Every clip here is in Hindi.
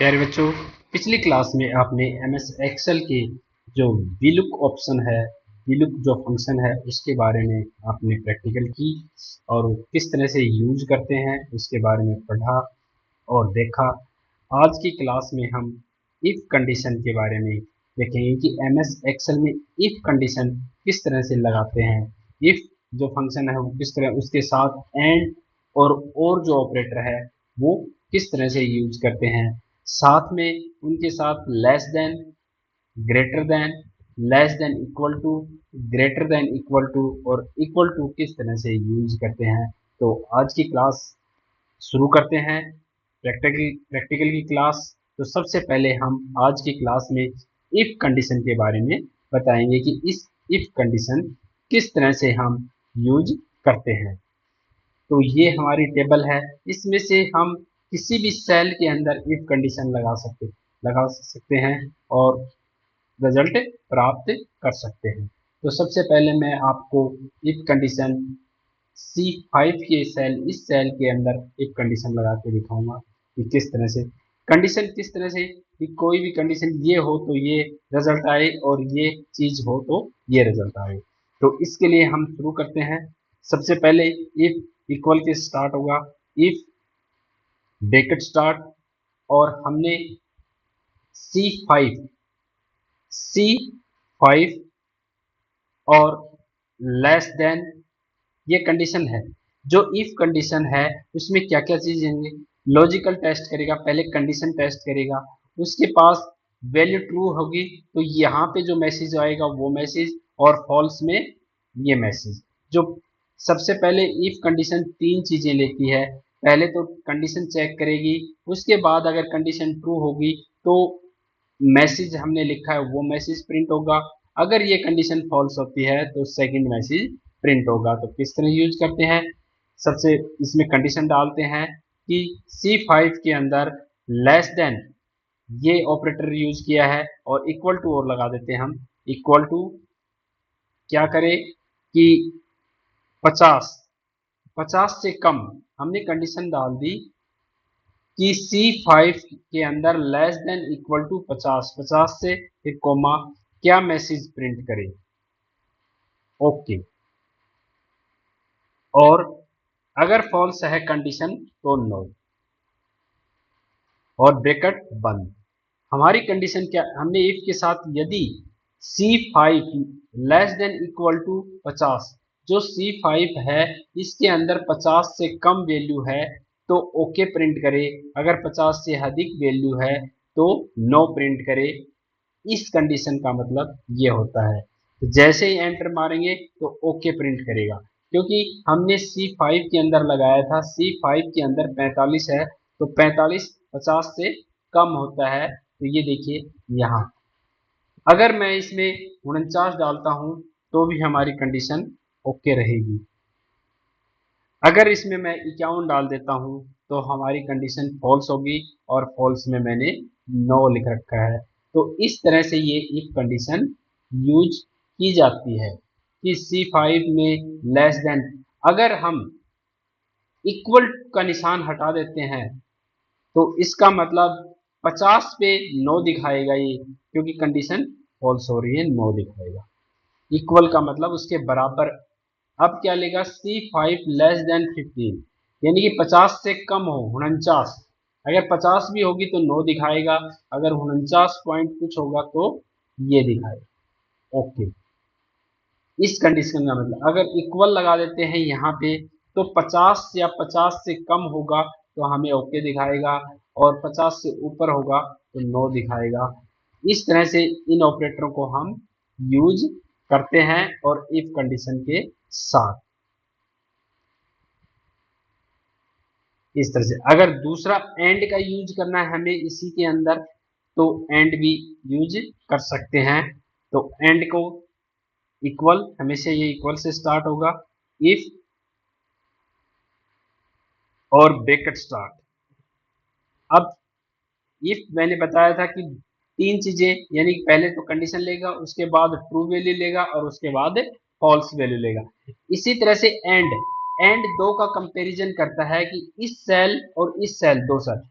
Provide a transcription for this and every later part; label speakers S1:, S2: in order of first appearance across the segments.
S1: प्यारे बच्चों, पिछली क्लास में आपने एमएस एक्सेल के जो वीलुक ऑप्शन है, वीलुक जो फंक्शन है, उसके बारे में आपने प्रैक्टिकल की और वो किस तरह से यूज करते हैं उसके बारे में पढ़ा और देखा। आज की क्लास में हम इफ कंडीशन के बारे में देखेंगे कि एमएस एक्सेल में इफ कंडीशन किस तरह से लगाते हैं। इफ जो फंक्शन है वो किस तरह, उसके साथ एंड और जो ऑपरेटर है वो किस तरह से यूज करते हैं, साथ में उनके साथ less than, greater than, less than equal to, greater than equal to और इक्वल टू किस तरह से यूज करते हैं। तो आज की क्लास शुरू करते हैं, प्रैक्टिकल की क्लास। तो सबसे पहले हम आज की क्लास में इफ कंडीशन के बारे में बताएंगे कि इस इफ कंडीशन किस तरह से हम यूज करते हैं। तो ये हमारी टेबल है, इसमें से हम किसी भी सेल के अंदर इफ कंडीशन लगा सकते हैं और रिजल्ट प्राप्त कर सकते हैं। तो सबसे पहले मैं आपको इफ कंडीशन C5 के सेल, इस सेल के अंदर इफ कंडीशन लगा के दिखाऊंगा कि किस तरह से कंडीशन, किस तरह से कि कोई भी कंडीशन ये हो तो ये रिजल्ट आए और ये चीज हो तो ये रिजल्ट आए। तो इसके लिए हम शुरू करते हैं। सबसे पहले इफ इक्वल के स्टार्ट होगा, इफ ब्रैकेट स्टार्ट, और हमने C5 और लेस देन, ये कंडीशन है। जो इफ कंडीशन है उसमें क्या क्या चीज होंगे, लॉजिकल टेस्ट करेगा, पहले कंडीशन टेस्ट करेगा, उसके पास वैल्यू ट्रू होगी तो यहाँ पे जो मैसेज आएगा वो मैसेज, और फॉल्स में ये मैसेज। जो सबसे पहले इफ कंडीशन तीन चीजें लेती है, पहले तो कंडीशन चेक करेगी, उसके बाद अगर कंडीशन ट्रू होगी तो मैसेज हमने लिखा है वो मैसेज प्रिंट होगा, अगर ये कंडीशन फॉल्स होती है तो सेकंड मैसेज प्रिंट होगा। तो किस तरह यूज करते हैं, सबसे इसमें कंडीशन डालते हैं कि C5 के अंदर लेस देन, ये ऑपरेटर यूज किया है, और इक्वल टू और लगा देते हैं हम। इक्वल टू क्या करें कि 50 से कम, हमने कंडीशन डाल दी कि C5 के अंदर लेस देन इक्वल टू 50 से एक कोमा, क्या मैसेज प्रिंट करे, ओके। और अगर फॉल्स है कंडीशन तो नो, और ब्रैकेट बंद। हमारी कंडीशन क्या, हमने इफ के साथ यदि C5 less than equal to 50, जो C5 है इसके अंदर 50 से कम वैल्यू है तो ओके प्रिंट करे, अगर 50 से अधिक वैल्यू है तो नो प्रिंट करे। इस कंडीशन का मतलब ये होता है, तो जैसे ही एंटर मारेंगे तो ओके प्रिंट करेगा, क्योंकि हमने C5 के अंदर लगाया था, C5 के अंदर 45 है, तो 45 50 से कम होता है। तो ये देखिए यहाँ, अगर मैं इसमें 49 डालता हूँ तो भी हमारी कंडीशन ओके रहेगी, अगर इसमें मैं 51 डाल देता हूँ तो हमारी कंडीशन फॉल्स होगी, और फॉल्स में मैंने नो लिख रखा है। तो इस तरह से ये इफ कंडीशन यूज की जाती है कि C5 में लेस देन, अगर हम इक्वल का निशान हटा देते हैं तो इसका मतलब 50 पे नो दिखाएगा ये, क्योंकि कंडीशन फॉल्स हो रही है, नो दिखाएगा। इक्वल का मतलब उसके बराबर। अब क्या लेगा, C5 लेस देन 15, यानी कि 50 से कम हो, 49, अगर 50 भी होगी तो नो दिखाएगा, अगर 49 पॉइंट कुछ होगा तो ये दिखाएगा, ओके। इस कंडीशन का मतलब अगर इक्वल लगा देते हैं यहाँ पे तो 50 या 50 से कम होगा तो हमें ओके दिखाएगा, और 50 से ऊपर होगा तो नो दिखाएगा। इस तरह से इन ऑपरेटरों को हम यूज करते हैं और इफ कंडीशन के साथ। इस तरह से अगर दूसरा एंड का यूज करना है हमें इसी के अंदर, तो एंड भी यूज कर सकते हैं। तो एंड को इक्वल, हमेशा ये इक्वल से स्टार्ट होगा, इफ और ब्रैकेट स्टार्ट। अब इफ मैंने बताया था कि तीन चीजें, यानी पहले तो कंडीशन लेगा, उसके बाद ट्रू वैल्यू लेगा और उसके बाद फॉल्स वैल्यू लेगा। इसी तरह से एंड, एंड दो का कंपैरिजन करता है कि इस सेल और इस सेल, दो सेल,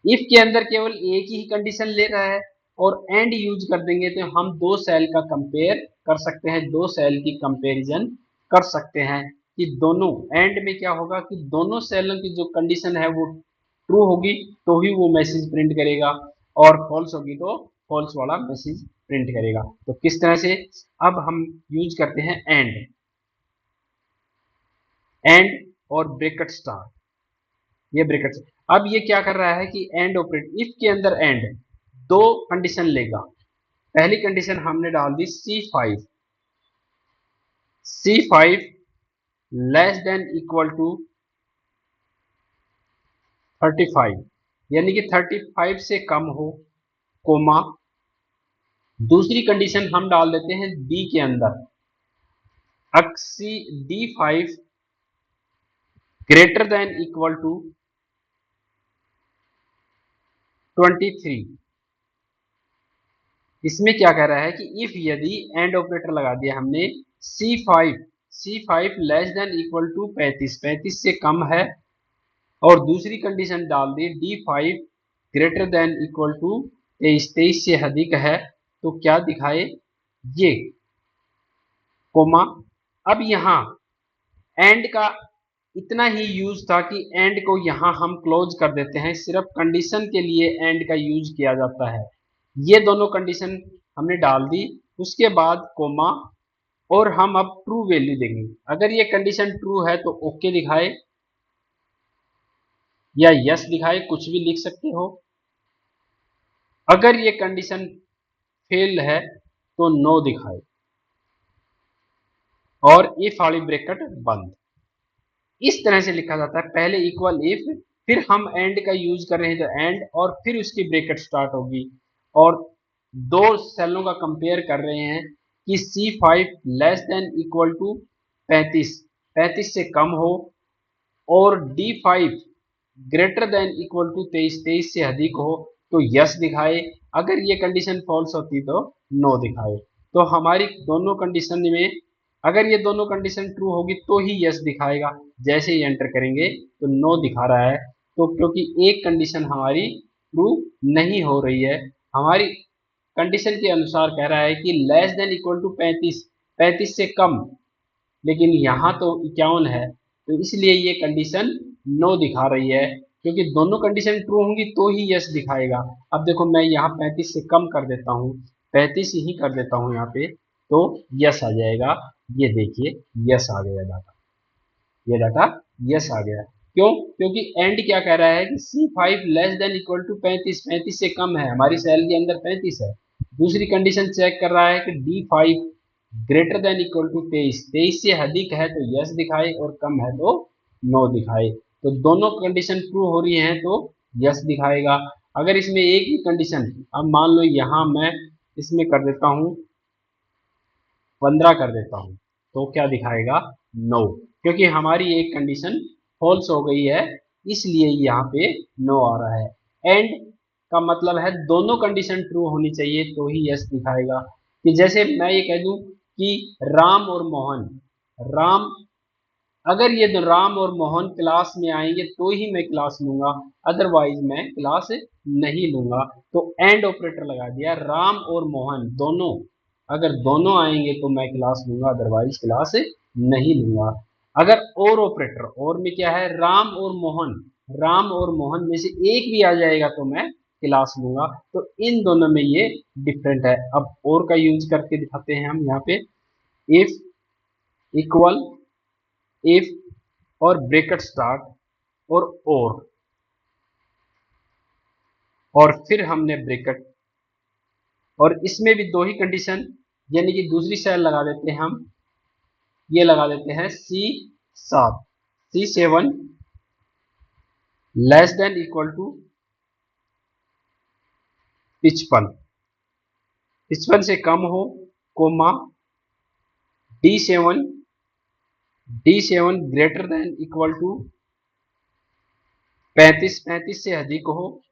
S1: इफ के अंदर केवल एक ही कंडीशन ले रहा है और एंड यूज कर देंगे तो हम दो सेल का कंपेयर कर सकते हैं, दो सेल की कंपैरिजन कर सकते हैं कि दोनों एंड में क्या होगा कि दोनों सेलों की जो कंडीशन है वो ट्रू होगी तो ही वो मैसेज प्रिंट करेगा, और फॉल्स होगी तो फॉल्स वाला मैसेज प्रिंट करेगा। तो किस तरह से अब हम यूज करते हैं एंड और ब्रैकेट स्टार, ये ब्रैकेट। अब ये क्या कर रहा है कि एंड ऑपरेट, इफ के अंदर एंड दो कंडीशन लेगा। पहली कंडीशन हमने डाल दी C5 less than equal to 35, यानी कि 35 से कम हो, कोमा। दूसरी कंडीशन हम डाल देते हैं डी के अंदर, D5 greater than equal to 23। इसमें क्या कह रहा है कि इफ यदि एंड ऑपरेटर लगा दिया हमने C5 less than equal to 35 से कम है, और दूसरी कंडीशन डाल दी D5 greater than equal to 23 से अधिक है, तो क्या दिखाए ये, कोमा। अब यहाँ एंड का इतना ही यूज था कि एंड को यहाँ हम क्लोज कर देते हैं, सिर्फ कंडीशन के लिए एंड का यूज किया जाता है। ये दोनों कंडीशन हमने डाल दी, उसके बाद कोमा, और हम अब ट्रू वैल्यू देंगे। अगर ये कंडीशन ट्रू है तो ओके दिखाए या यस दिखाए, कुछ भी लिख सकते हो। अगर ये कंडीशन फेल है तो नो दिखाए, और इफ वाली ब्रैकेट बंद। इस तरह से लिखा जाता है, पहले इक्वल इफ, फिर हम एंड का यूज कर रहे हैं तो एंड, और फिर उसकी ब्रैकेट स्टार्ट होगी, और दो सेलों का कंपेयर कर रहे हैं कि C5 less than equal to 35 से कम हो, और D5 greater than equal to 23 से अधिक हो तो यस दिखाए, अगर ये कंडीशन फॉल्स होती तो नो दिखाए। तो हमारी दोनों कंडीशन में अगर ये दोनों कंडीशन ट्रू होगी तो ही यस दिखाएगा, जैसे ही एंटर करेंगे तो नो दिखा रहा है। तो क्योंकि एक कंडीशन हमारी ट्रू नहीं हो रही है, हमारी कंडीशन के अनुसार कह रहा है कि लेस देन इक्वल टू 35 से कम, लेकिन यहाँ तो 51 है, तो इसलिए ये कंडीशन नो दिखा रही है, क्योंकि दोनों कंडीशन ट्रू होंगी तो ही यस दिखाएगा। अब देखो मैं यहाँ 35 से कम कर देता हूँ, 35 ही कर देता हूँ यहाँ पे, तो यस आ जाएगा। ये देखिए यस आ गया डाटा, ये डाटा यस आ गया। क्यों? क्योंकि एंड क्या कह रहा है कि C5 less than equal to 35 से कम है, हमारी सेल के अंदर 35 है। दूसरी कंडीशन चेक कर रहा है कि D5 greater than equal to 23 से अधिक है तो यस दिखाए, और कम है तो नो दिखाए। तो दोनों कंडीशन ट्रू हो रही हैं तो यस दिखाएगा। अगर इसमें एक ही कंडीशन, अब मान लो यहाँ मैं इसमें कर देता हूँ 15 कर देता हूँ, तो क्या दिखाएगा? नो, क्योंकि हमारी एक कंडीशन फॉल्स हो गई है, इसलिए यहाँ पे नो आ रहा है। एंड का मतलब है दोनों कंडीशन ट्रू होनी चाहिए तो ही यस दिखाएगा। कि जैसे मैं ये कह दूं कि राम और मोहन, राम, अगर ये राम और मोहन क्लास में आएंगे तो ही मैं क्लास लूंगा, अदरवाइज मैं क्लास नहीं लूंगा। तो एंड ऑपरेटर लगा दिया, राम और मोहन दोनों, अगर दोनों आएंगे तो मैं क्लास लूंगा, अदरवाइज क्लास नहीं लूंगा। अगर और ऑपरेटर, और में क्या है, राम और मोहन, राम और मोहन में से एक भी आ जाएगा तो मैं क्लास लूंगा। तो इन दोनों में ये डिफरेंट है। अब और का यूज करके दिखाते हैं हम यहाँ पे, इफ इक्वल इफ और ब्रैकेट स्टार्ट और फिर हमने ब्रैकेट, और इसमें भी दो ही कंडीशन, यानी कि दूसरी सेल लगा देते हैं हम, ये लगा देते हैं C7 less than equal to 55 से कम हो, comma, D7 greater than equal to 35 से अधिक हो,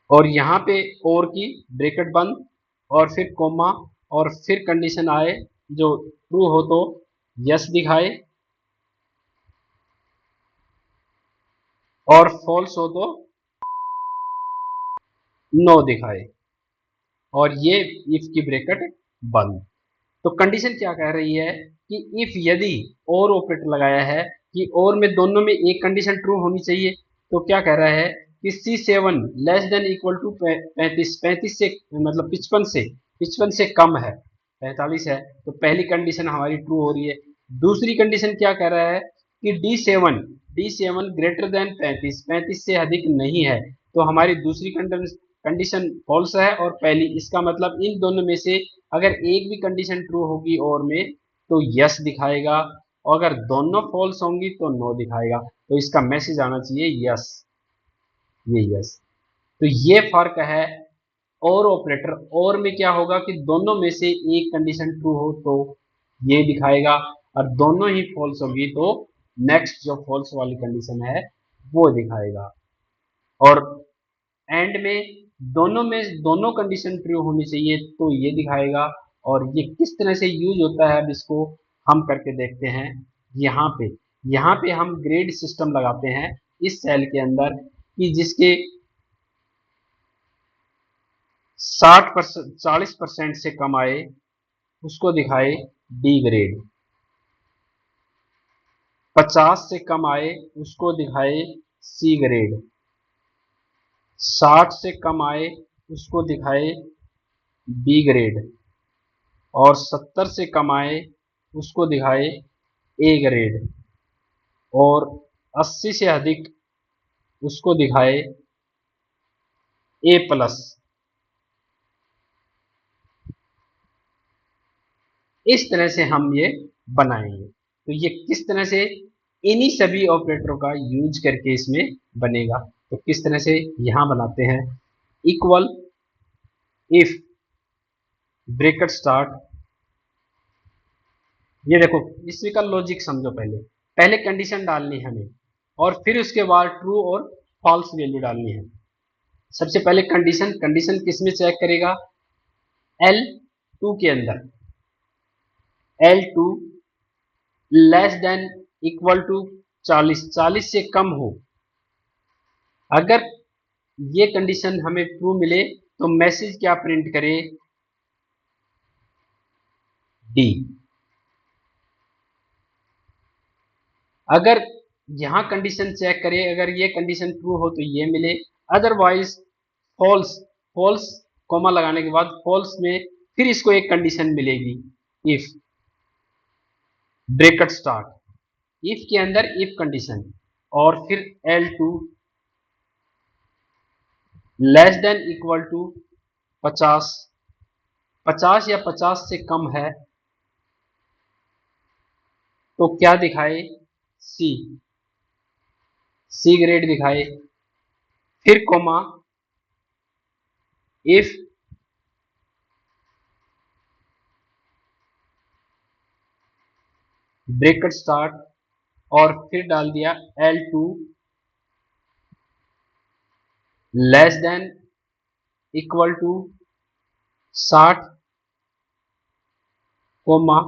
S1: और यहाँ पे और की ब्रैकेट बंद, और फिर कोमा, और फिर कंडीशन आए जो ट्रू हो तो यस दिखाए, और फॉल्स हो तो नो दिखाए, और ये इफ की ब्रैकेट बंद। तो कंडीशन क्या कह रही है कि इफ यदि और ऑपरेटर लगाया है कि और में दोनों में एक कंडीशन ट्रू होनी चाहिए, तो क्या कह रहा है कि C7 less than equal to 35, 35 से मतलब 55 से कम है, 45 है, तो पहली कंडीशन हमारी ट्रू हो रही है। दूसरी कंडीशन क्या कह रहा है कि डी सेवन ग्रेटर देन 35, 35 से अधिक नहीं है, तो हमारी दूसरी कंडीशन फॉल्स है और पहली, इसका मतलब इन दोनों में से अगर एक भी कंडीशन ट्रू होगी और में तो यस दिखाएगा, और अगर दोनों फॉल्स होंगी तो नो दिखाएगा। तो इसका मैसेज आना चाहिए यस, ये यस। तो ये फर्क है। और ऑपरेटर और में क्या होगा कि दोनों में से एक कंडीशन ट्रू हो तो ये दिखाएगा, और दोनों ही फॉल्स होगी तो नेक्स्ट जो फॉल्स वाली कंडीशन है वो दिखाएगा। और एंड में दोनों कंडीशन ट्रू होनी चाहिए तो ये दिखाएगा। और ये किस तरह से यूज होता है अब इसको हम करके देखते हैं। यहाँ पे यहाँ पे हम ग्रेड सिस्टम लगाते हैं इस सेल के अंदर कि जिसके 60%, 40% से कम आए उसको दिखाए डी ग्रेड, 50 से कम आए उसको दिखाए सी ग्रेड, 60 से कम आए उसको दिखाए बी ग्रेड, और 70 से कम आए उसको दिखाए ए ग्रेड, और 80 से अधिक उसको दिखाए ए प्लस। इस तरह से हम ये बनाएंगे। तो ये किस तरह से इन्हीं सभी ऑपरेटरों का यूज करके इसमें बनेगा। तो किस तरह से यहां बनाते हैं, इक्वल इफ ब्रैकेट स्टार्ट, ये देखो इसमें का लॉजिक समझो। पहले पहले कंडीशन डालनी है हमें, और फिर उसके बाद ट्रू और फॉल्स वैल्यू डालनी है। सबसे पहले कंडीशन कंडीशन किस में चेक करेगा, L2 के अंदर, L2 less than equal to 40, 40 से कम हो। अगर ये कंडीशन हमें ट्रू मिले तो मैसेज क्या प्रिंट करे, डी। अगर यहां कंडीशन चेक करें, अगर ये कंडीशन ट्रू हो तो ये मिले, अदरवाइज फॉल्स, फॉल्स कॉमा लगाने के बाद फॉल्स में फिर इसको एक कंडीशन मिलेगी, इफ ब्रैकेट स्टार्ट, इफ के अंदर इफ कंडीशन, और फिर L2 less than equal to 50, 50 या 50 से कम है तो क्या दिखाए, सी, सी ग्रेड दिखाए, फिर कोमा इफ ब्रैकेट स्टार्ट, और फिर डाल दिया L2 less than equal to 60, comma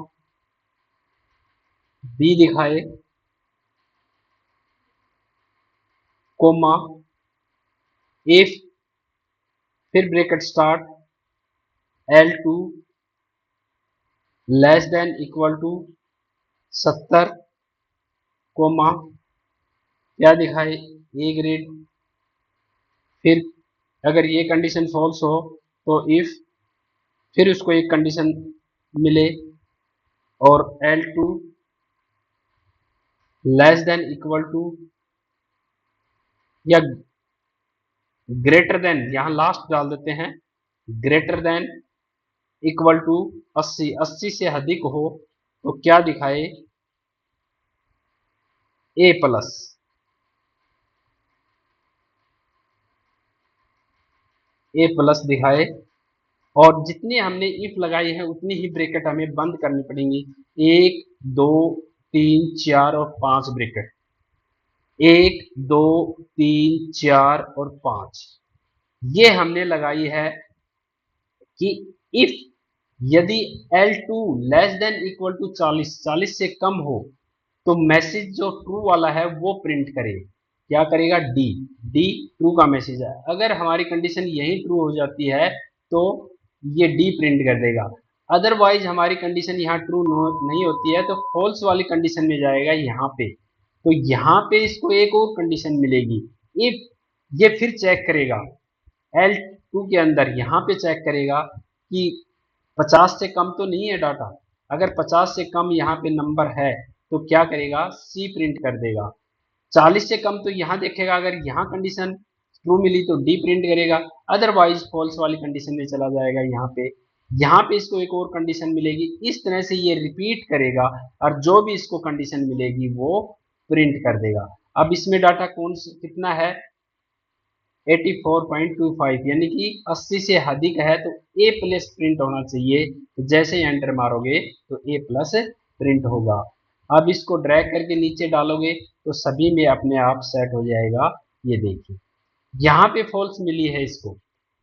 S1: B दिखाए, कोमा इफ, फिर bracket start L2 less than equal to 70, comma क्या दिखाए, ए ग्रेड। फिर अगर ये कंडीशन फॉल्स हो तो इफ, फिर उसको एक कंडीशन मिले, और L2 less than equal to या ग्रेटर देन, यहां लास्ट डाल देते हैं, ग्रेटर देन इक्वल टू 80, 80 से अधिक हो तो क्या दिखाए, ए प्लस, ए प्लस दिखाए। और जितनी हमने इफ लगाई है उतनी ही ब्रैकेट हमें बंद करनी पड़ेंगी, 1 2 3 4 और 5 ब्रैकेट, 1 2 3 4 और 5 ये हमने लगाई है कि इफ यदि L2 less than equal to 40, 40 से कम हो तो मैसेज जो ट्रू वाला है वो प्रिंट करे। क्या करेगा, डी। डी ट्रू का मैसेज है। अगर हमारी कंडीशन यही ट्रू हो जाती है तो ये डी प्रिंट कर देगा। अदरवाइज हमारी कंडीशन यहाँ ट्रू नहीं होती है तो फॉल्स वाली कंडीशन में जाएगा यहाँ पे। तो यहाँ पे इसको एक और कंडीशन मिलेगी, इफ ये फिर चेक करेगा L2 के अंदर, यहाँ पे चेक करेगा कि 50 से कम तो नहीं है डाटा। अगर 50 से कम यहाँ पे नंबर है तो क्या करेगा, सी प्रिंट कर देगा। 40 से कम तो यहाँ देखेगा, अगर यहाँ कंडीशन ट्रू मिली तो डी प्रिंट करेगा, अदरवाइज फॉल्स वाली कंडीशन में चला जाएगा यहाँ पे इसको एक और कंडीशन मिलेगी। इस तरह से ये रिपीट करेगा और जो भी इसको कंडीशन मिलेगी वो प्रिंट कर देगा। अब इसमें डाटा कितना है, 84.25, यानी कि 80 से अधिक है तो ए प्लस प्रिंट होना चाहिए। तो जैसे ही एंटर मारोगे तो ए प्लस प्रिंट होगा। अब इसको ड्रैग करके नीचे डालोगे तो सभी में अपने आप सेट हो जाएगा। ये देखिए यहाँ पे फॉल्स मिली है, इसको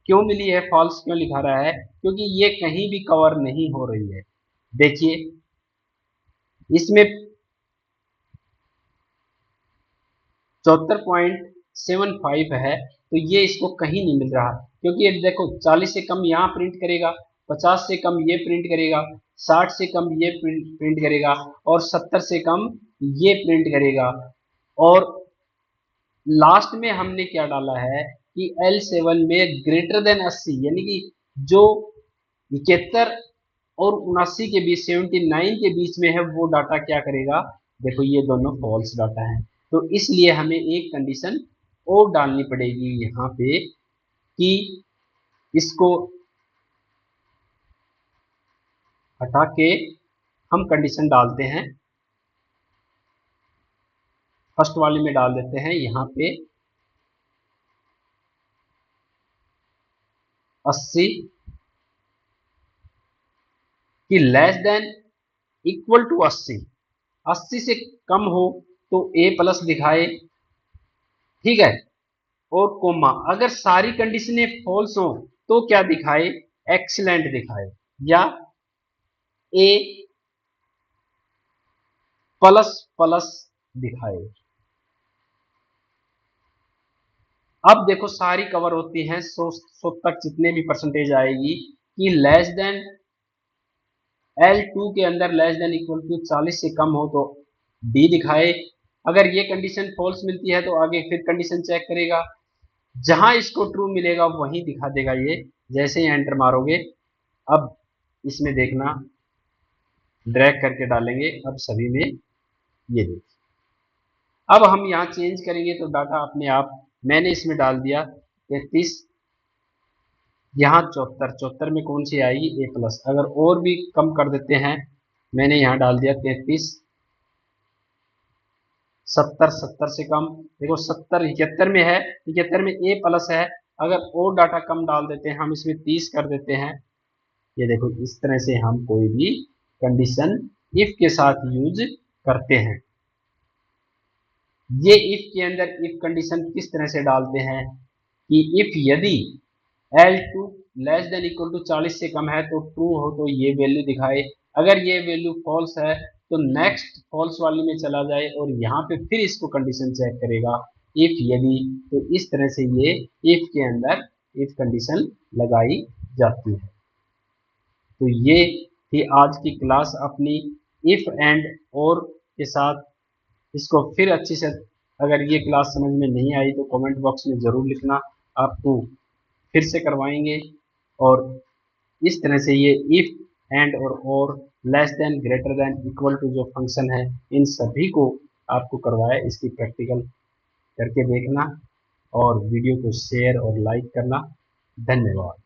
S1: क्यों मिली है, फॉल्स क्यों लिखा रहा है, क्योंकि ये कहीं भी कवर नहीं हो रही है। देखिए इसमें 74.75 है तो ये इसको कहीं नहीं मिल रहा, क्योंकि ये देखो 40 से कम यहाँ प्रिंट करेगा, 50 से कम ये प्रिंट करेगा, 60 से कम ये प्रिंट करेगा और 70 से कम ये प्रिंट करेगा। और लास्ट में हमने क्या डाला है कि L7 में ग्रेटर देन 80, यानी कि जो 71 और 79 के बीच, 79 के बीच में है वो डाटा क्या करेगा, देखो ये दोनों फॉल्स डाटा है। तो इसलिए हमें एक कंडीशन और डालनी पड़ेगी यहाँ पे कि इसको हटा के हम कंडीशन डालते हैं, फर्स्ट वाले में डाल देते हैं यहाँ पे 80 कि लेस देन इक्वल टू 80, 80 से कम हो तो ए प्लस दिखाए, ठीक है, और कोमा। अगर सारी कंडीशनें फॉल्स हो तो क्या दिखाए, एक्सीलेंट दिखाए या ए प्लस प्लस दिखाए। अब देखो सारी कवर होती हैं 100 तक, जितने भी परसेंटेज आएगी कि लेस देन L2 के अंदर लेस देन इक्वल टू 40 से कम हो तो डी दिखाए। अगर ये कंडीशन फॉल्स मिलती है तो आगे फिर कंडीशन चेक करेगा, जहां इसको ट्रू मिलेगा वहीं दिखा देगा ये, जैसे ही एंटर मारोगे। अब इसमें देखना ड्रैग करके डालेंगे, अब सभी में ये देखिए। अब हम यहाँ चेंज करेंगे तो डाटा अपने आप, मैंने इसमें डाल दिया 33, यहाँ 74 में कौन सी आएगी, ए प्लस। अगर और भी कम कर देते हैं, मैंने यहाँ डाल दिया 33, 70 से कम, देखो 70 71 में है, 71 में ए प्लस है। अगर और डाटा कम डाल देते हैं, हम इसमें 30 कर देते हैं। ये देखो इस तरह से हम कोई भी कंडीशन इफ के साथ यूज करते हैं। ये इफ के अंदर इफ कंडीशन किस तरह से डालते हैं कि इफ यदि L2 less than equal to 40 से कम है तो ट्रू हो तो ये वैल्यू दिखाए, अगर ये वैल्यू फॉल्स है तो नेक्स्ट फॉल्स वाली में चला जाए और यहाँ पे फिर इसको कंडीशन चेक करेगा इफ यदि। तो इस तरह से ये इफ के अंदर इफ कंडीशन लगाई जाती है। तो ये थी आज की क्लास अपनी इफ एंड और के साथ। इसको फिर अच्छी से, अगर ये क्लास समझ में नहीं आई तो कमेंट बॉक्स में ज़रूर लिखना, आपको फिर से करवाएंगे। और इस तरह से ये इफ एंड और less than greater than equal to जो फंक्शन है, इन सभी को आपको करवाया, इसकी प्रैक्टिकल करके देखना और वीडियो को शेयर और लाइक करना। धन्यवाद।